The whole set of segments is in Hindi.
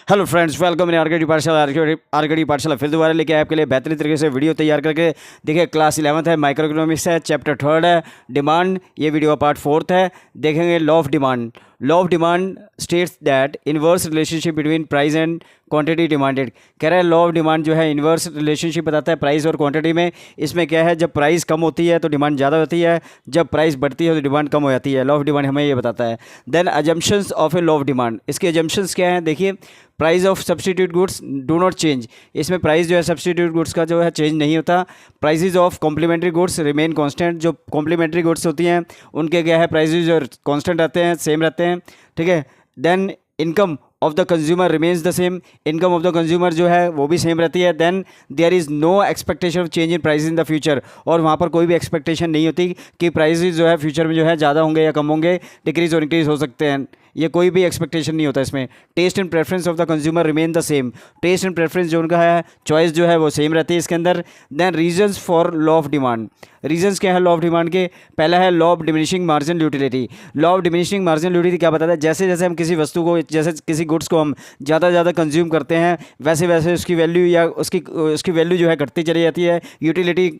Hello friends, welcome in RKD पाठशाला। आरकेडी पाठशाला फिर दोबारा लेके आए आपके लिए बेहतरीन तरीके से वीडियो तैयार करके। देखिए, क्लास 11th है, माइक्रो इकोनॉमिक्स है, चैप्टर 3 है, डिमांड। ये वीडियो पार्ट 4 है। देखेंगे law of demand. Law of demand states that inverse relationship between price and quantity demanded. कह रहा है लॉ ऑफ डिमांड जो है इनवर्स रिलेशनशिप बताता है प्राइस और क्वांटिटी में। इसमें क्या है, जब प्राइस कम होती है तो डिमांड ज़्यादा होती है, जब प्राइस बढ़ती है तो डिमांड कम हो जाती है। लॉ ऑफ डिमांड हमें ये बताता है। Then assumptions of a law of demand. इसके अजम्पशंस क्या हैं, देखिए। Price of substitute goods do not change. इसमें प्राइस जो है सब्सटीट्यूट गुड्स का जो है चेंज नहीं होता। Prices of complementary goods remain constant. जो कॉम्प्लीमेंट्री गुड्स होती हैं उनके क्या है, प्राइसेस जो कांस्टेंट रहते हैं, सेम रहते हैं, ठीक है। Then income of the consumer remains the same. Income of the consumer जो है वो भी सेम रहती है। Then there is no expectation of change in price in the future. और वहाँ पर कोई भी एक्सपेक्टेशन नहीं होती कि प्राइसेस जो है फ्यूचर में जो है ज़्यादा होंगे या कम होंगे, डिक्रीज और इंक्रीज हो सकते हैं। ये कोई भी एक्सपेक्टेशन नहीं होता इसमें। Taste and preference of the consumer remain the same. Taste and preference जो उनका है, चॉइस जो है वो सेम रहती है इसके अंदर। Then reasons for law of demand. Reasons क्या है लॉ ऑफ डिमांड के? पहला है law of diminishing marginal utility. Law of diminishing marginal utility क्या बताता है, जैसे जैसे हम किसी वस्तु को, जैसे किसी गुड्स को हम ज़्यादा कंज्यूम करते हैं, वैसे वैसे उसकी वैल्यू या उसकी वैल्यू जो है घटती चली जाती है, यूटिलिटी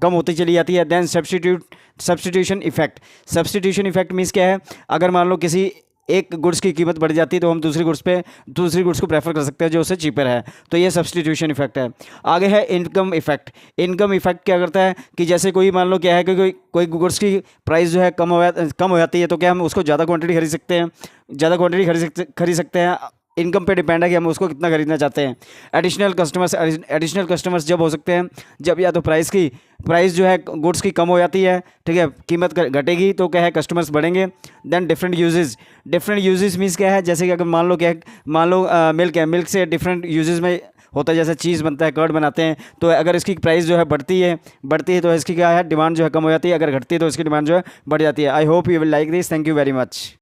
कम होती चली जाती है। Then substitution effect. Substitution effect means क्या है, अगर मान लो किसी एक गुड्स की कीमत बढ़ जाती है तो हम दूसरी गुड्स को प्रेफर कर सकते हैं जो उससे चीपर है। तो ये सब्स्टिट्यूशन इफेक्ट है। आगे है इनकम इफेक्ट। इनकम इफेक्ट क्या करता है कि जैसे कोई मान लो क्या है कि कोई गुड्स की प्राइस जो है कम हो जाती है, तो क्या हम उसको ज़्यादा क्वांटिटी खरीद सकते हैं, ज़्यादा क्वांटिटी खरीद सकते हैं। इनकम पे डिपेंड है कि हम उसको कितना खरीदना चाहते हैं। एडिशनल कस्टमर्स जब हो सकते हैं जब या तो प्राइस जो है गुड्स की कम हो जाती है, ठीक है, कीमत घटेगी तो क्या है, कस्टमर्स बढ़ेंगे। देन डिफरेंट यूजेस मीन्स क्या है, जैसे कि अगर मान लो मिल्क है, मिल्क से डिफरेंट यूजेस में होता है, जैसे चीज़ बनता है, कर्ड बनाते हैं। तो अगर इसकी प्राइस जो है बढ़ती है तो इसकी क्या है, डिमांड जो है कम हो जाती है, अगर घटती है तो इसकी डिमांड जो है बढ़ जाती है। I hope you will like this. Thank you very much.